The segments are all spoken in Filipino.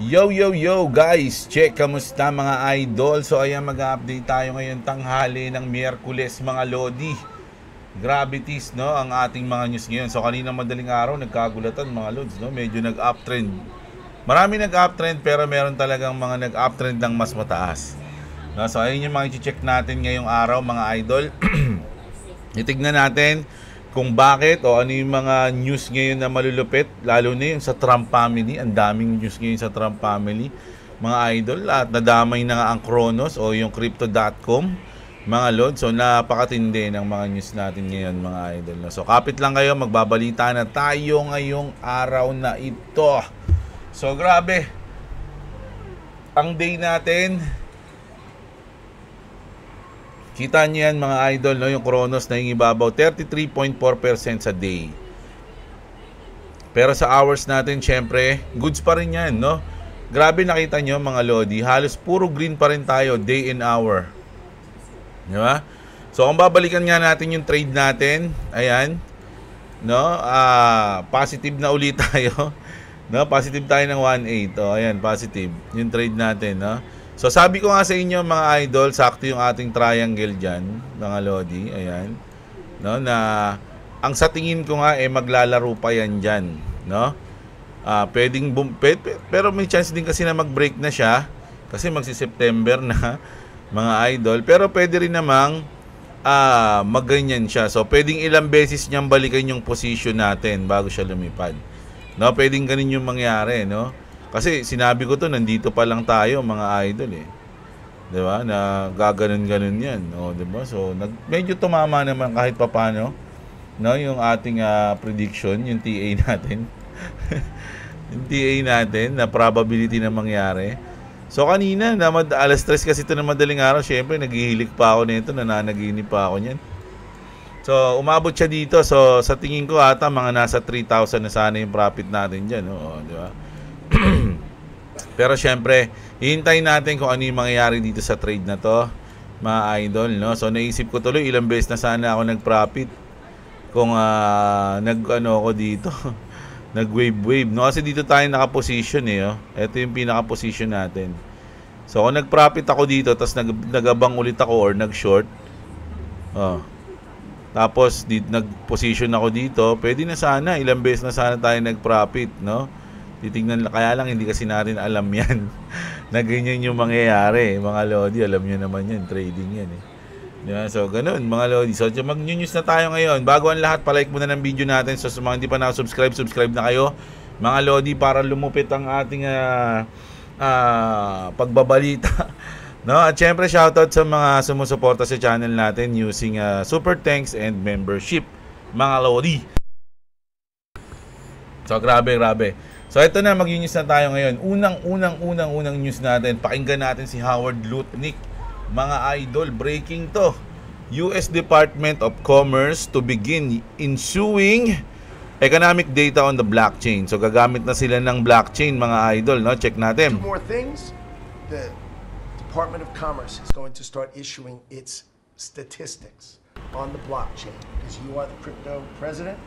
Yo, yo, yo guys! Check, kamusta mga idol? So ayan, mag-update tayo ngayon tanghali ng Miyerkules mga Lodi. Gravities, no? Ang ating mga news ngayon. So kanina madaling araw, nagkagulatan mga Lods, no? Medyo nag-uptrend. Marami nag-uptrend pero meron talagang mga nag-uptrend ng mas mataas. No? So ayun yung mga i-check natin ngayong araw mga idol. Itignan natin kung bakit o ano yung mga news ngayon na malulupit, lalo na yung sa Trump family. Ang daming news ngayon sa Trump family mga idol, at nadamay na nga ang Kronos o yung crypto.com mga lord. So napakatindi ng mga news natin ngayon mga idol. So kapit lang kayo, magbabalita na tayo ngayong araw na ito. So grabe ang day natin. Kita niyo yan mga idol, no? Yung Kronos na yung ibabaw 33.4% sa day. Pero sa hours natin, syempre, goods pa rin yan, no? Grabe, nakita nyo mga Lodi, halos puro green pa rin tayo day and hour. Di ba? So kung babalikan nga natin yung trade natin, ayan, no? Positive na ulit tayo. No? Positive tayo ng 1.8. Oh, ayan, positive yung trade natin, no? So sabi ko nga sa inyo mga idol, sakto yung ating triangle dyan, mga Lodi, ayan, no, na ang sa tingin ko nga maglalaro pa yan dyan, no? Pwedeng pero may chance din kasi na mag-break na siya kasi magsi-September na mga idol, pero pwede rin namang magganyan siya. So pwedeng ilang beses niyang balikan yung position natin bago siya lumipad. No, pwedeng ganun yung mangyari, no? Kasi sinabi ko to, nandito pa lang tayo mga idol eh. 'Di ba? Na gaganon-ganon 'yan. Oh, 'di ba? So medyo tumama naman kahit papaano, no, yung ating prediction, yung TA natin. Yung TA natin na probability na mangyari. So kanina, alas 3 kasi ito na madaling araw, syempre naghihilik pa ako nito, nananaginip pa ako niyan. So umabot siya dito. So sa tingin ko ata mga nasa 3,000 na sana yung profit natin diyan, oh, 'di ba? Pero syempre, hihintayin natin kung ano yung mangyayari dito sa trade na to, mga idol, no? So naisip ko tuloy, ilang beses na sana ako nag-profit kung nag-ano ako dito, nag-wave, no? Kasi dito tayo naka-position eh, oh. Ito yung pinaka-position natin. So kung nag-profit ako dito, tapos nag-abang ulit ako or nag-short, oh, tapos nag-position ako dito, pwede na sana, ilang beses na sana tayo nag-profit, no? Titingnan, kaya lang hindi kasi natin alam yan na ganyan yung mangyayari mga Lodi. Alam nyo naman yan, trading yan eh. Diba? So ganun mga Lodi. So mag-news na tayo ngayon. Bago ang lahat, palike muna ng video natin. So sa mga hindi pa nakasubscribe, subscribe na kayo mga Lodi, para lumupit ang ating pagbabalita. No? At syempre shoutout sa mga sumusuporta sa channel natin using super thanks and membership mga Lodi. So grabe. So ito na, mag-news na tayo ngayon. Unang news natin, pakinggan natin si Howard Lutnick. Mga idol, breaking to. US Department of Commerce to begin ensuing economic data on the blockchain. So gagamit na sila ng blockchain mga idol, no? Check natin. Two more things. The Department of Commerce is going to start issuing its statistics on the blockchain, because you are the crypto president,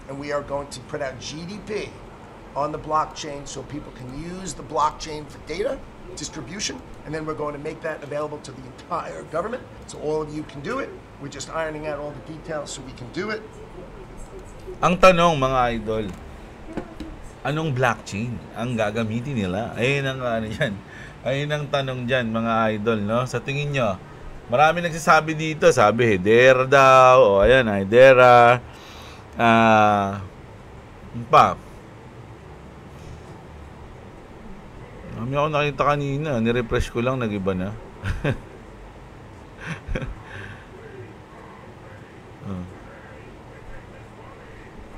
and we are going to put out GDP on the blockchain so people can use the blockchain for data distribution, and then we're going to make that available to the entire government so all of you can do it. We're just ironing out all the details so we can do it. Ang tanong mga idol, anong blockchain ang gagamitin nila? Ayun ang ano yan. Ayun ang tanong dyan mga idol, no? Sa tingin nyo, marami nagsasabi dito, sabi Hedera daw, o ayan, Hedera, pa. Kami ako nakita kanina, nirefresh ko lang, nag-iba na.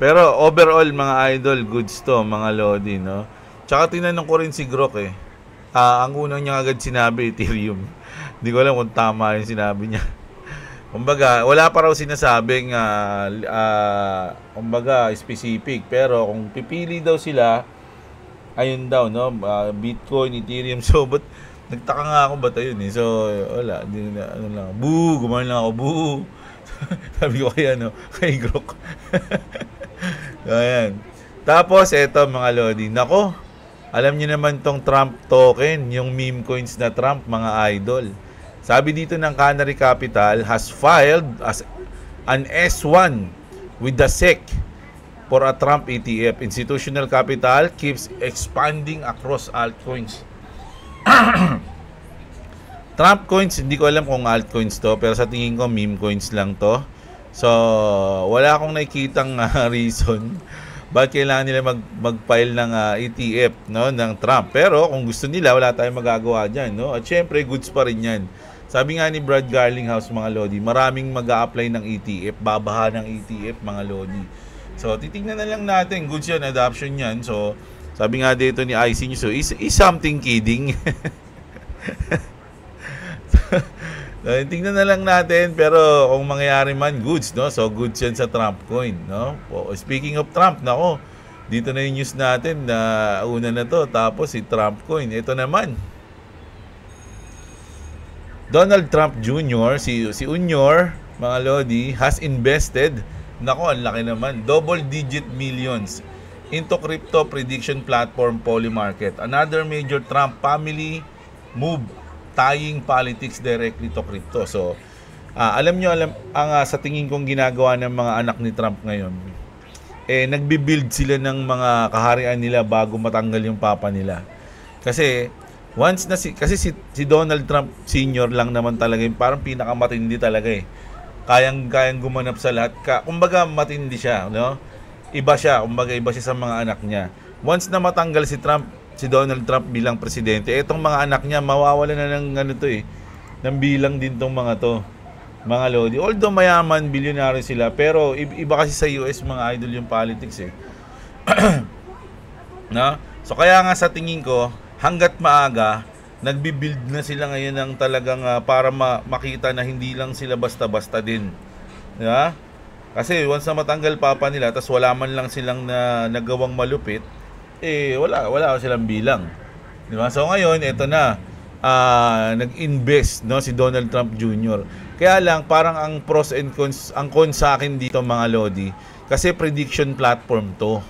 Pero overall mga idol, goods to mga Lodi, no? Tsaka tinanong ko rin si Grok eh. Ang unang niya agad sinabi, Ethereum. Hindi ko alam kung tama yung sinabi niya. Kumbaga, wala pa raw sinasabing kumbaga specific, pero kung pipili daw sila, ayun daw, no? Bitcoin, Ethereum. So, but nagtaka nga ako ba't ayun eh. So, wala. Ano lang. Boo! Gumawa lang ako. Boo! Sabi ko kaya, no? Kay Grok. Ayan. Tapos, eto mga Lodi. Nako, Alam niyo naman tong Trump token, yung meme coins na Trump, mga idol. Sabi dito ng Canary Capital has filed as an S1 with the SEC for a Trump ETF. Institutional capital keeps expanding across altcoins. Trump coins, hindi ko alam kung altcoins to, pero sa tingin ko meme coins lang to. So, wala akong nakikitang reason bakit kailangan nila mag-file ng ETF, no, ng Trump. Pero kung gusto nila, wala tayong magagawa dyan, no? At syempre, goods pa rin yan. Sabi nga ni Brad Garlinghouse, mga Lodi, maraming mag-a-apply ng ETF, babaha ng ETF, mga Lodi. So, titingnan na lang natin, goods yan, adoption yan. So, sabi nga dito ni IC News, so, is something kidding? Tingnan na lang natin, pero kung mangyayari man, goods, no? So, goods yan sa Trump coin, no? Speaking of Trump, nako, dito na yung news natin na una na to, tapos si Trump coin. Ito naman, Donald Trump Jr., si Unyor, mga Lodi, has invested, nako, ang laki naman, double-digit millions into crypto prediction platform Polymarket. Another major Trump family move tying politics directly to crypto. So, alam ang sa tingin kong ginagawa ng mga anak ni Trump ngayon, nagbi-build sila ng mga kaharian nila bago matanggal yung papa nila. Kasi si Donald Trump Sr. lang naman talaga yung parang pinakamatindi talaga eh. Kayang gumanap sa lahat. Kumbaga matindi siya, no? Iba siya sa mga anak niya. Once na matanggal si Donald Trump bilang presidente, etong mga anak niya mawawala na ng ng bilang din tong mga to, mga Lodi. Although mayaman, bilyonaryo sila, pero iba kasi sa US, mga idol, yung politics eh. No? So kaya nga sa tingin ko, hanggat maaga, nagbi-build na sila ngayon ng talagang para makita na hindi lang sila basta-basta din. Diba? Kasi once na matanggal papa nila, tas wala man lang silang nagawang malupit, wala silang bilang. Di ba? So ngayon, ito na, nag-invest, no, si Donald Trump Jr. Kaya lang, parang ang pros and cons, ang cons sa akin dito, mga Lodi, kasi prediction platform to.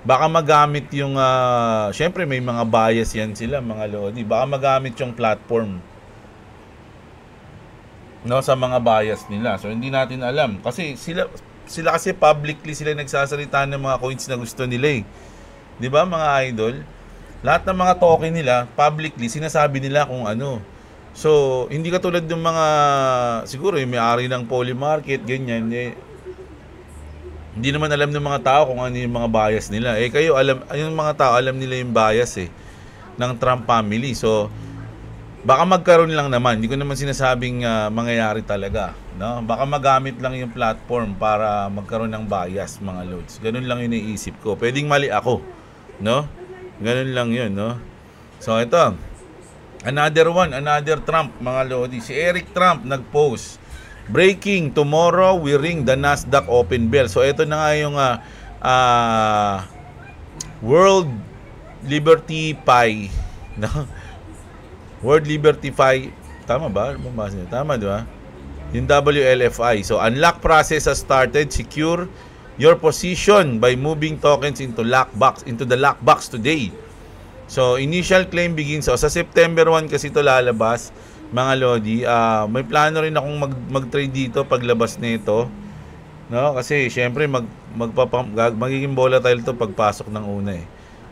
Baka magamit yung, syempre may mga bias yan sila, mga Lodi. Baka magamit yung platform, no, sa mga bias nila. So hindi natin alam. Kasi sila kasi publicly sila nagsasalita ng mga coins na gusto nila eh. 'Di ba, mga idol? Lahat ng mga token nila, publicly sinasabi nila kung ano. So, hindi katulad ng mga siguro yung may-ari ng Polymarket, ganyan hindi naman alam ng mga tao kung ano yung mga bias nila. Kayo alam, yung mga tao alam nila yung bias ng Trump family. So, baka magkaroon lang naman. Hindi ko naman sinasabing mangyayari talaga, no? Baka magamit lang yung platform para magkaroon ng bias, mga loads. Ganun lang yung naisip ko. Pwedeng mali ako, no? Ganun lang yun, no? So, ito. Another Trump, mga lodi. Si Eric Trump nag-post. Breaking, tomorrow we ring the Nasdaq open bell. So, ito na nga yung World Liberty Pi, no? World Liberty Pi. Tama ba? Tama, di ba? Yung WLFI. So, unlock process has started. Secure your position by moving tokens into the lockbox today. So, initial claim begins. So, sa September 1 kasi ito lalabas, mga Lodi. May plano rin akong mag-trade dito paglabas nito, no? Kasi syempre magiging volatile to pagpasok ng una eh.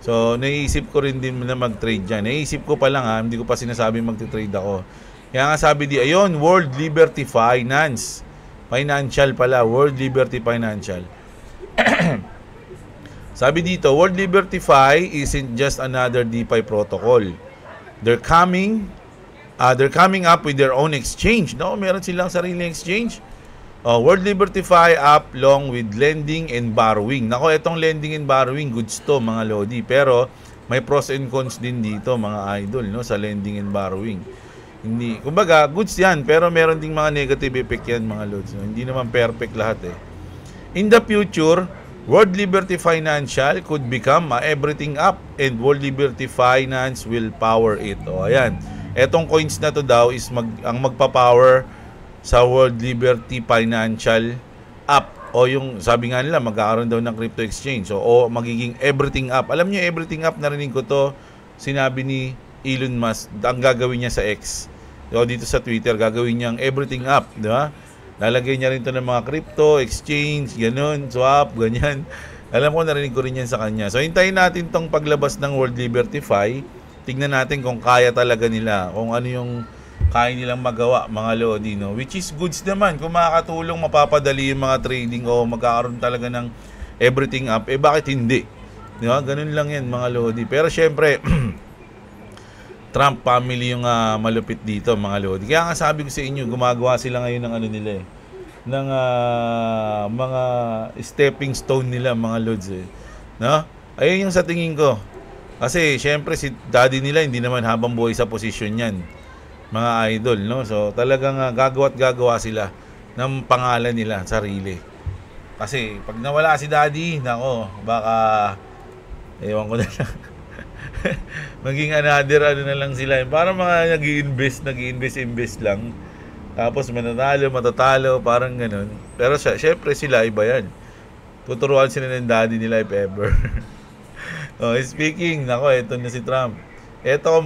So, naisip ko rin din na mag-trade dyan. Naisip ko pa lang hindi ko pa sinasabi mag-trade ako. Kaya nga sabi di, ayun, World Liberty Finance. Financial pala, World Liberty Financial. Sabi dito, World Liberty Fi isn't just another DeFi protocol. They're coming up with their own exchange. No, meron silang sariling exchange. World Liberty Fi app long with lending and borrowing. Nako, itong lending and borrowing, goods to, mga Lodi. Pero may pros and cons din dito, mga idol, no, sa lending and borrowing. Hindi, kumbaga, goods yan, pero meron ding mga negative effect yan, mga Lods. No? Hindi naman perfect lahat eh. In the future, World Liberty Financial could become everything up and World Liberty Finance will power it. Ayan. Etong coins na to daw is ang magpa-power sa World Liberty Financial app. o yung sabi nga nila magkakaroon daw ng crypto exchange o magiging everything up. Alam niyo everything up, narinig ko to, sinabi ni Elon Musk, ang gagawin niya sa X o dito sa Twitter, gagawin niyang everything up, di ba? Lalagay niya rin to ng mga crypto exchange, ganun, swap, ganyan. Alam ko, narinig ko rin yan sa kanya. So hintayin natin tong paglabas ng World Liberty Fi. Tignan natin kung kaya talaga nila, kung ano yung kaya nilang magawa, mga lodi, no? Which is goods naman. Kung makakatulong, mapapadali yung mga trading o magkakaroon talaga ng everything up, bakit hindi? Di ba? Ganun lang yan, mga lodi. Pero syempre, Trump family yung malupit dito, mga lodi. Kaya nga sabi ko sa inyo, gumagawa sila ngayon ng ano nila ng mga stepping stone nila, mga lods no? Ayun yung sa tingin ko. Kasi syempre si daddy nila hindi naman habang buhay sa posisyon yan, mga idol, no? So talagang gagawa sila ng pangalan nila, sarili. Kasi pag nawala si daddy, nako, baka ewan ko na lang. Maging another na lang sila. Para mga nag-i-invest lang. Tapos matatalo, parang ganun. Pero syempre sila, iba yan. Tuturuan sila ng daddy nila if ever. Speaking, nako, ito na si Trump. Ito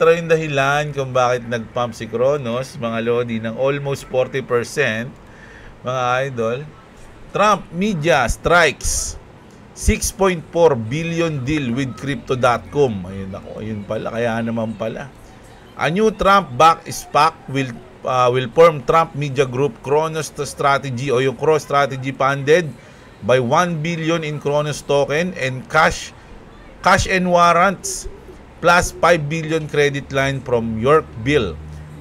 yung dahilan kung bakit nag-pump si Cronos, mga lodi, ng almost 40%, mga idol. Trump media strikes 6.4 billion deal with Crypto.com. Ayun pala, kaya naman pala. A new Trump-backed SPAC will form Trump Media Group Cronos Strategy o yung Cross Strategy funded by 1 billion in Cronos token and cash and warrants plus 5 billion credit line from York Bill.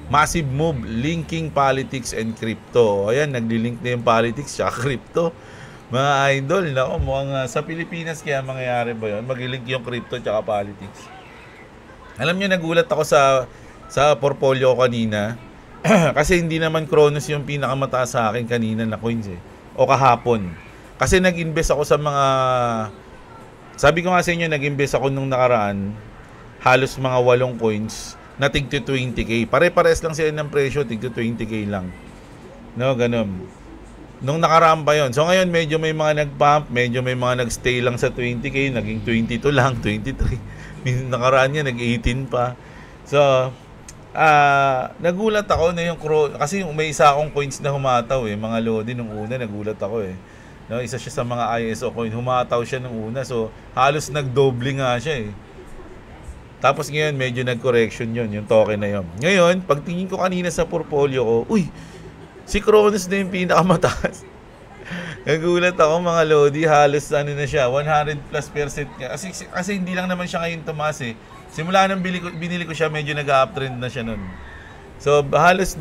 Massive move linking politics and crypto. Ayan, nagli-link na yung politics at crypto. Mga idol, nako, mukhang sa Pilipinas kaya mangyayari ba yun? Mag-link yung crypto at politics. Alam niyo, nagulat ako sa portfolio ko kanina. Kasi hindi naman Cronos yung pinakamataas sa akin kanina na coins o kahapon. Kasi nag-invest ako sa mga, sabi ko nga sa inyo, nag-invest ako nung nakaraan, halos mga 8 coins na tig 20k. Pare-pares lang sila ng presyo, tig 20k lang. No, ganun. Nung nakaraan pa yun. So ngayon medyo may mga nag-pump, medyo may mga nag-stay lang sa 20k, naging 22 lang, 23. Nakaraan niya, nag-18 pa. So, nagulat ako na yung kasi may isa akong coins na humataw mga lodi nung una, nagulat ako no, isa siya sa mga ISO coin, humataw siya nung una, so halos nagdoble nga siya tapos ngayon medyo nag-correction yung token na yun. Ngayon pagtingin ko kanina sa portfolio ko, uy, si Cronos na yung pinakamataas. Nagulat ako, mga lodi, halos na siya 100+% kasi hindi lang naman siya ngayon tumaas Simula nang binili ko siya, medyo nag-uptrend na siya nun. So, halos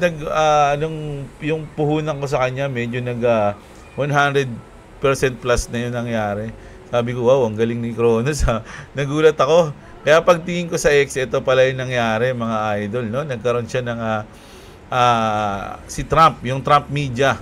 yung puhunan ko sa kanya, medyo 100% plus na yun nangyari. Sabi ko, wow, ang galing ni Cronos Nagulat ako. Kaya pagtingin ko sa X, ito pala yung nangyari, mga idol, no? Nagkaroon siya ng si Trump, yung Trump media,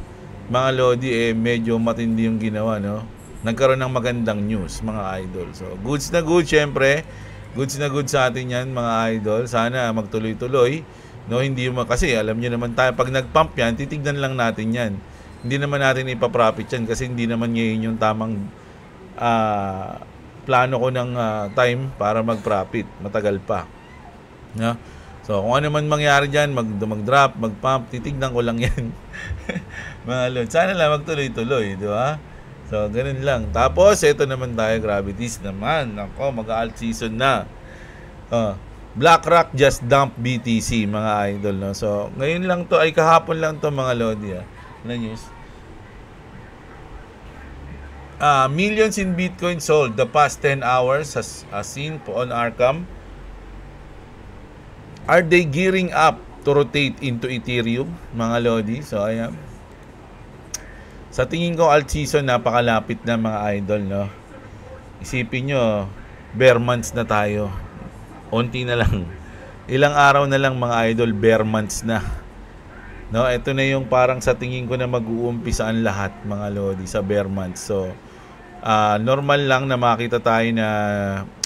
mga lodi, medyo matindi yung ginawa, no? Nagkaroon ng magandang news, mga idol. So, goods na goods, syempre. Goods na goods sa atin yan, mga idol. Sana magtuloy-tuloy. No, hindi kasi alam niyo naman tayo, pag nag-pump yan, titignan lang natin yan. Hindi naman natin ipaprofit yan kasi hindi naman ngayon yung tamang plano ko ng time para mag-profit. Matagal pa. No? So, kung ano man mangyari dyan, mag-drop, mag-pump, titignan ko lang yan. Mga lord, sana lang magtuloy-tuloy, di ba? So, ganun lang. Tapos, ito naman tayo, Gravities naman. Ako, mag-alt season na. BlackRock just dumped BTC, mga idol. No? So, ngayon lang to, ay kahapon lang to, mga lodi. Na news. Millions in Bitcoin sold the past 10 hours as seen on Arkham. Are they gearing up to rotate into Ethereum, mga lodi? So, ayan. Sa tingin ko, alt season, napakalapit na, mga idol, no? Isipin nyo, bear months na tayo. Unti na lang. Ilang araw na lang, mga idol, bear months na. No, ito na yung parang sa tingin ko na mag-uumpisa ang lahat, mga lodi, sa bear months. So, normal lang na makita tayo na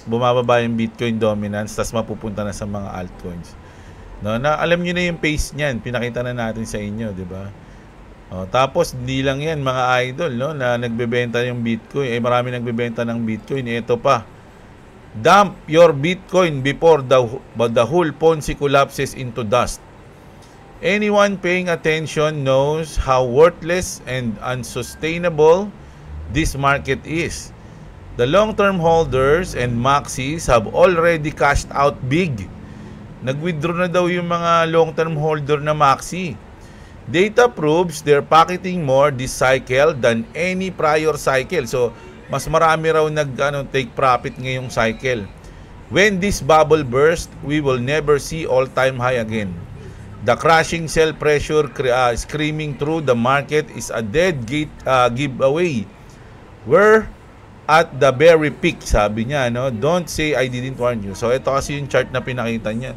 bumababa yung Bitcoin dominance, tas mapupunta na sa mga altcoins. No, na alam niyo na yung pace niyan, pinakita na natin sa inyo, 'di ba? Tapos hindi lang 'yan mga idol, no, na nagbebenta yung Bitcoin. Marami nagbebenta ng Bitcoin. Ito pa. Dump your Bitcoin before the whole Ponzi collapses into dust. Anyone paying attention knows how worthless and unsustainable this market is. The long-term holders and maxis have already cashed out big. Nag-withdraw na daw yung mga long-term holder na maxi. Data proves they're pocketing more this cycle than any prior cycle. So, mas marami raw take profit ngayong cycle. When this bubble burst, we will never see all-time high again. The crashing sell pressure screaming through the market is a dead giveaway. We're at the very peak, sabi niya, no? Don't say I didn't warn you. So, ito kasi yung chart na pinakita niya.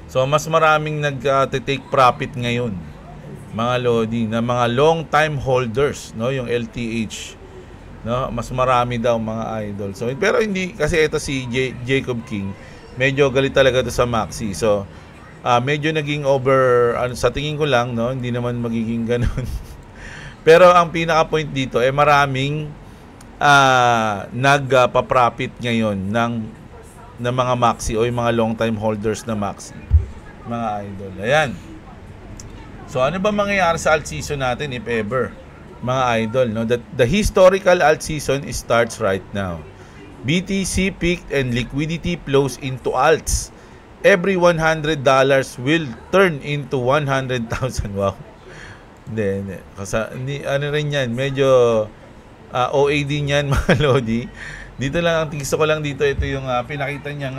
So, mas maraming nag-take profit ngayon, mga lodi, na mga long time holders, no, yung LTH, no, mas marami daw mga idol. So, pero hindi kasi ito si Jacob King, medyo galit talaga to sa Maxi. So, medyo naging over, sa tingin ko lang, no, hindi naman magiging ganun. Pero ang pinaka point dito maraming nagpa-profit ngayon ng mga Maxi o yung mga long time holders na Maxi, mga idol. Ayan. So ano ba mangyayari sa alt season natin if ever, mga idol, no? The historical alt season starts right now. BTC peaked and liquidity flows into alts. Every $100 will turn into 100,000. Wow. Hindi. Kasi ano rin yan, medyo OAD niyan, mga lodi. Dito lang, ang gusto ko lang dito, ito yung pinakita niyang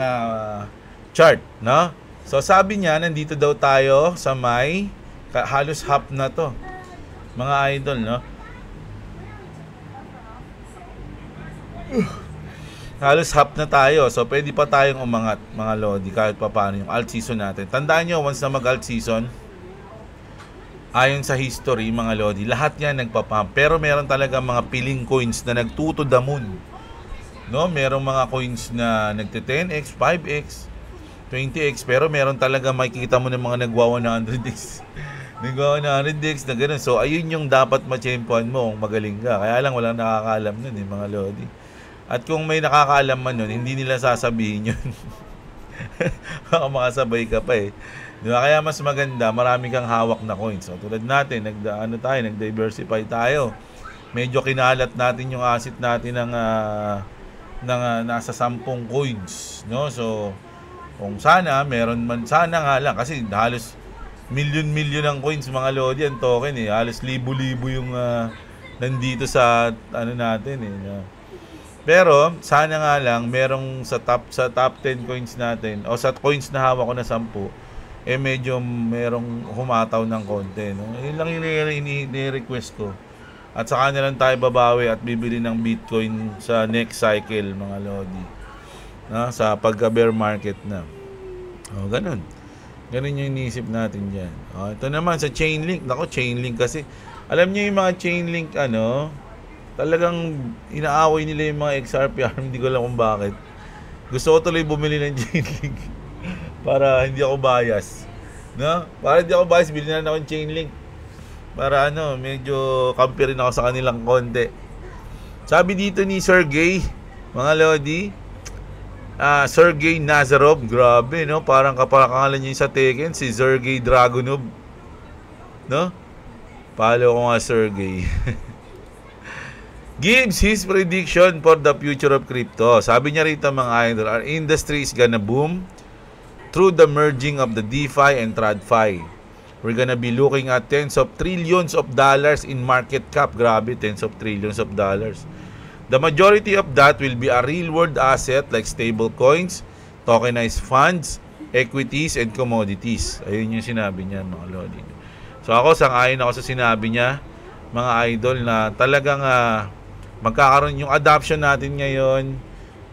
chart, no? So sabi niya, nandito daw tayo sa may halos half na to, mga idol, no? Halos half na tayo. So pwede pa tayong umangat, mga lodi, kahit pa paano yung alt season natin. Tandaan nyo, once na mag-alt season, ayon sa history, mga lodi, lahat yan nagpapump. Pero meron talaga mga piling coins na nagtuto the moon, no? Merong mga coins na nagte-10x, 5x, 20x, pero meron talaga makikita mo ng mga nagwa 100x. Nagwa 100x na gano'n. So, ayun yung dapat ma-champion mo kung magaling ka. Kaya lang walang nakakaalam nun, mga lodi. At kung may nakakaalam man nun, hindi nila sasabihin yun. Baka makasabay ka pa Diba? Kaya mas maganda, marami kang hawak na coins. So, tulad natin, nag-diversify tayo. Medyo kinalat natin yung asset natin ng nasa 10 coins, no? So, kung sana meron man, sana nga lang, kasi halos milyon ang coins, mga lodi, ang token halos libo-libo yung nandito sa natin pero sana nga lang merong sa top 10 coins natin o sa coins na hawak ko na 10 medyo merong humataw ng konti, no? Yun lang yung ni-request ko. At saka na lang tayo babawi at bibili ng Bitcoin sa next cycle, mga lodi, no? Sa pagka-bear market na. Ganun. Ganun yung iniisip natin dyan. Ito naman sa Chainlink. Nako, Chainlink kasi. Alam niyo yung mga Chainlink, talagang inaaway nila yung mga XRP. Hindi ko alam kung bakit. Gusto ko tuloy bumili ng Chainlink para hindi ako bias, no? Para hindi ako bias, bilhin na ako ng Chainlink. Para medyo kampi rin ako sa kanilang konti. Sabi dito ni Sergey, mga lodi, Sergey Nazarov, grabe, no? Parang kapangalan niya sa Tekken, si Sergey Dragunov, no? Follow ko nga Sergey. Gives his prediction for the future of crypto. Sabi niya rito, mga idol, our industry is gonna boom through the merging of the DeFi and TradFi. We're gonna be looking at tens of trillions of dollars in market cap. Grabe, tens of trillions of dollars. The majority of that will be a real-world asset like stable coins, tokenized funds, equities, and commodities. Ayun yung sinabi niya, mga lodi. So ako, sang-ayon ako sa sinabi niya, mga idol, na talagang magkakaroon yung adoption natin ngayon,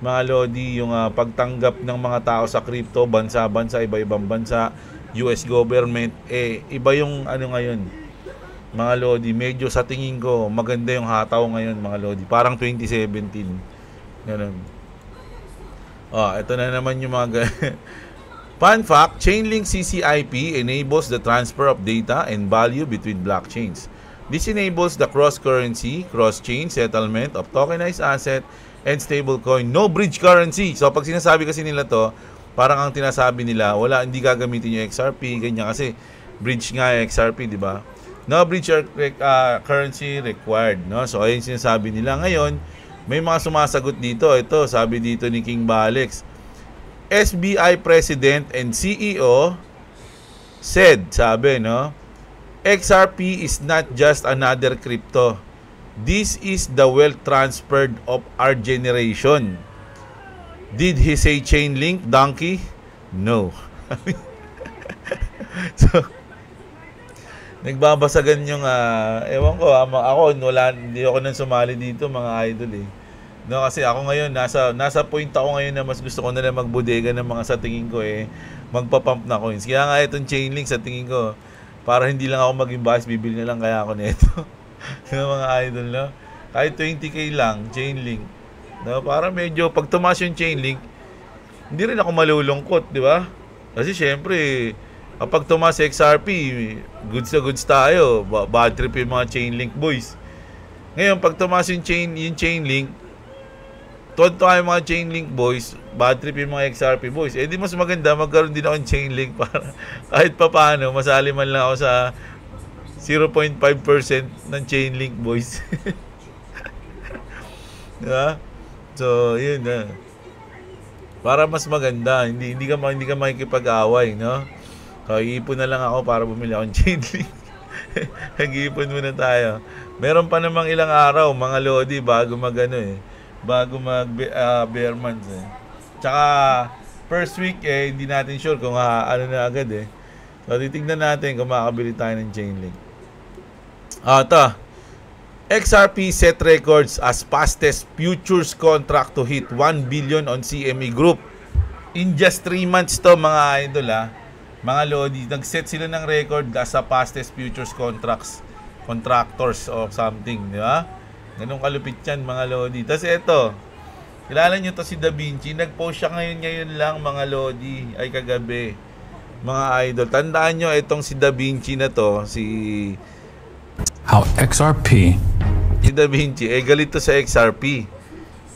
mga lodi, yung pagtanggap ng mga tao sa crypto, bansa-bansa, iba-ibang bansa, US government, iba yung ngayon, mga lodi. Medyo sa tingin ko maganda yung hataw ngayon, mga lodi, parang 2017 ganun. Ito na naman yung mga Fun fact, Chainlink CCIP enables the transfer of data and value between blockchains. This enables the cross-currency, cross-chain settlement of tokenized asset and stablecoin. No bridge currency. So pag sinasabi kasi nila to, parang ang tinasabi nila, hindi gagamitin yung XRP, ganyan kasi bridge nga yung XRP, di ba? No bridge currency required, no? So ayun sinasabi nila ngayon, may mga sumasagot dito. Ito, sabi dito ni King Balex, SBI President and CEO said, sabi, no? XRP is not just another crypto. This is the wealth transferred of our generation. Did he say Chainlink, donkey? No. So, nagbabasagan yung, ewan ko, ako, hindi ako nang sumali dito, mga idol eh. No, kasi ako ngayon, nasa point ako ngayon na mas gusto ko na lang magbodega ng mga sa tingin ko magpapump na coins. Kaya nga itong Chainlink sa tingin ko, para hindi lang ako maging bias, bibili na lang kaya ako nito. Mga idol, no? Kahit 20k lang, Chainlink. No, para medyo, pag tumaas yung Chainlink, hindi rin ako malulungkot, di ba? Kasi syempre, kapag tumaas XRP, goods na goods tayo. Bad trip yung mga Chainlink boys. Ngayon, pag tumaas yung Chainlink, todo tayo mga Chainlink boys, bad trip yung mga XRP boys. Di mas maganda, magkaroon din ako ng Chainlink para kahit pa paano, masali man lang ako sa 0.5% ng Chainlink boys. Diba? So, yun na. Para mas maganda, hindi ka makikipag-away, no? So, iipon na lang ako para bumili akong Chainlink. Nag-iipon muna tayo. Meron pa namang ilang araw, mga lodi, bago mag-bear months Tsaka first week hindi natin sure kung ano na agad So titignan natin kung makakabili tayo ng Chainlink. Ito. XRP set records as fastest futures contract to hit 1 billion on CME Group. In just 3 months to, mga idol mga lodi, nag-set sila ng record as a fastest futures contractors or something, di ba? Ganun kalupit yan, mga lodi. Tapos ito, kilala nyo to si Da Vinci. Nag-post siya ngayon lang, mga lodi. Ay, kagabi. Mga idol. Tandaan nyo, itong si Da Vinci na to, How XRP. Si Da Vinci, galit to sa XRP.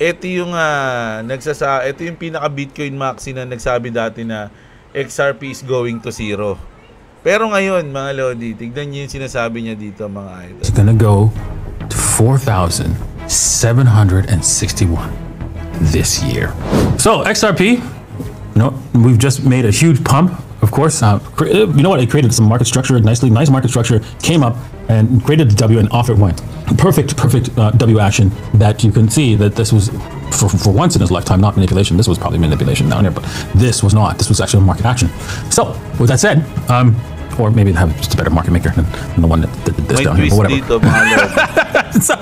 Ito yung, ito yung pinaka-Bitcoin maxi na nagsabi dati na XRP is going to zero. Pero ngayon, mga lodi, tignan nyo yung sinasabi niya dito, mga idol. It's gonna go to 4,761 this year. So XRP, we've just made a huge pump. Of course, you know what? It created some market structure, nice market structure, came up and created the W, and off it went. Perfect W action that you can see that this was for once in his lifetime not manipulation. This was probably manipulation down here, but this was not. This was actually market action. So with that said, or maybe they have just a better market maker than the one that did this down here, but whatever. So,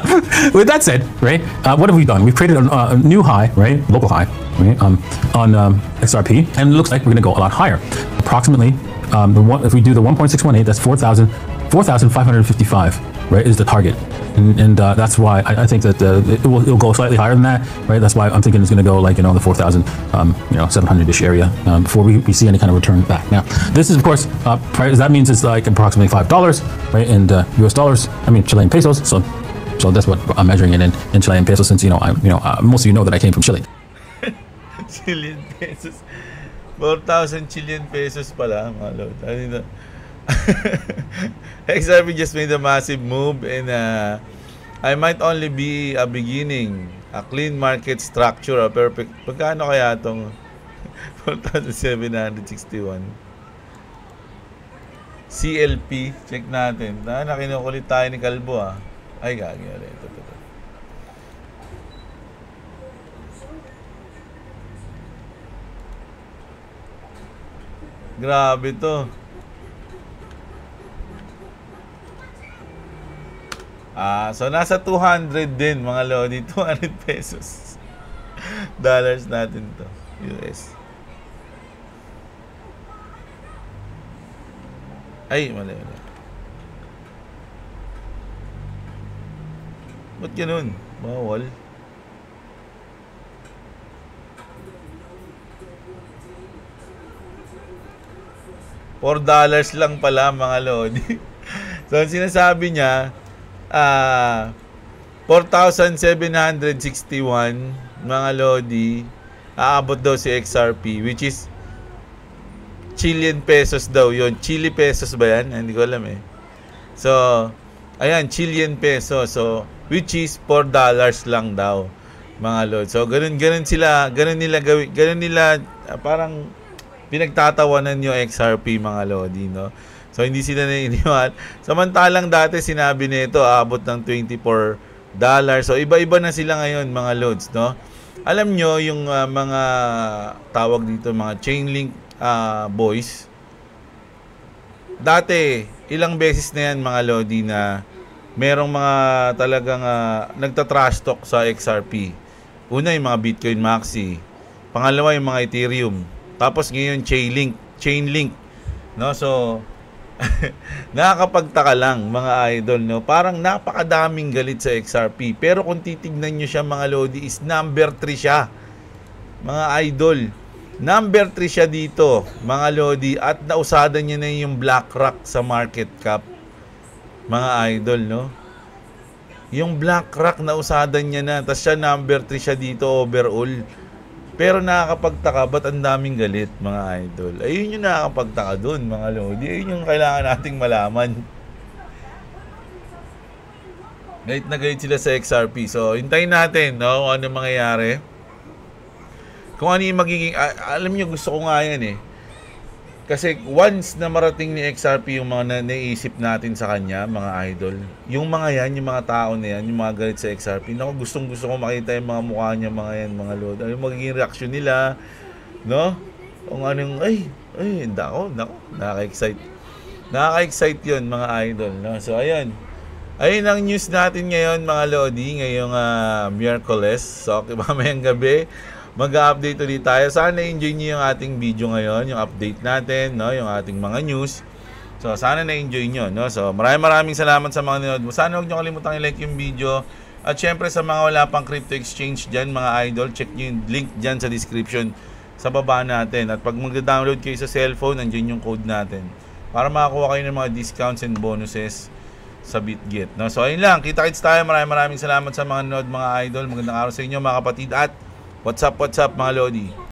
with that said, right, what have we done? We've created a new high, right, local high, right, on XRP, and it looks like we're going to go a lot higher. Approximately, if we do the 1.618, that's 4,555, right, is the target. And that's why I think that it'll go slightly higher than that, right? That's why I'm thinking it's going to go like, the 4,000, 700-ish area before we see any kind of return back. Now, this is, of course, price. That means it's like approximately $5, right, in US dollars. I mean, Chilean pesos. So that's what I'm measuring it in Chilean pesos, since, most of you know that I came from Chile. Chilean pesos. 4,000 Chilean pesos pala, mga lord. XRP just made a massive move, and I might only be a beginning. A clean market structure, a perfect. Pagkano kaya itong 4,761? CLP, check natin. Nakinukulit tayo ni Kalbo Ay, gagi. Ito. Grabe to. So nasa 200 din, mga lodi. 200 pesos. Dollars natin to. US. Ay, mali. Ba't ganun? Bawal. $4 lang pala mga lodi. So, ang sinasabi niya, 4,761 mga lodi, aabot daw si XRP, which is Chilean pesos daw yon. Chile pesos ba yan? Hindi ko alam eh. So, ayan, Chilean peso. So, which is $4 lang daw mga lodi. So, ganun nila gawin, parang pinagtatawanan yung XRP mga lodi, no? So, hindi sila naiiniwala. Samantalang dati sinabi nito, aabot ng $24. So, iba-iba na sila ngayon mga lods, no? Alam nyo, yung mga tawag dito, mga Chainlink boys, dati, ilang beses na yan mga lodi na merong mga talagang nagta-trash talk sa XRP. Una, yung mga Bitcoin Maxi. Pangalawa, yung mga Ethereum. Tapos ngayon, Chainlink. No? So, nakakapagtaka lang mga idol, no? Parang napakadaming galit sa XRP. Pero kung titignan nyo siya mga lodi, is number 3 siya. Mga idol. Number 3 siya dito, mga lodi. At nausadan niya na yung BlackRock sa market cap. Mga idol, no? Yung BlackRock nausadan niya na. Tapos siya number 3 siya dito overall. Pero nakakapagtaka, ba't ang daming galit, mga idol? Ayun yung nakakapagtaka dun, mga lodi. Ayun yung kailangan nating malaman. Galit na galit sila sa XRP. So, hintayin natin, no? Kung ano mangyayari. Kung ano yung magiging... alam nyo, gusto ko nga yan eh. Kasi once na marating ni XRP yung mga naisip natin sa kanya, mga idol, yung mga yan, yung mga tao na yan, yung mga galit sa XRP, naku, gustong-gusto ko makita yung mga mukha niya, mga yan, mga lord. Ano yung magiging reaction nila, no? Kung anong, nako, nakaka-excite. Nakaka-excite yun, mga idol, no? So, ayun. Ayun ang news natin ngayon, mga lodi, ngayong Miyerkules. So, mamayang gabi, mag-update ulit tayo. Sana na-enjoy niyo yung ating video ngayon, yung update natin, no, yung ating mga news. So, sana na-enjoy niyo, no. So, maraming salamat sa mga nanonood mo. Sana huwag niyo kalimutang i-like yung video. At syempre sa mga wala pang crypto exchange diyan, mga idol, check niyo yung link diyan sa description sa baba natin. At pag mag-download kayo sa cellphone, nandiyan yung code natin para makakuha kayo ng mga discounts and bonuses sa BitGet, no. So, ayun lang. Kita-kits tayo. Maraming salamat sa mga nanonood, mga idol. Magandang araw sa inyo, mga kapatid. At what's up mga lodi?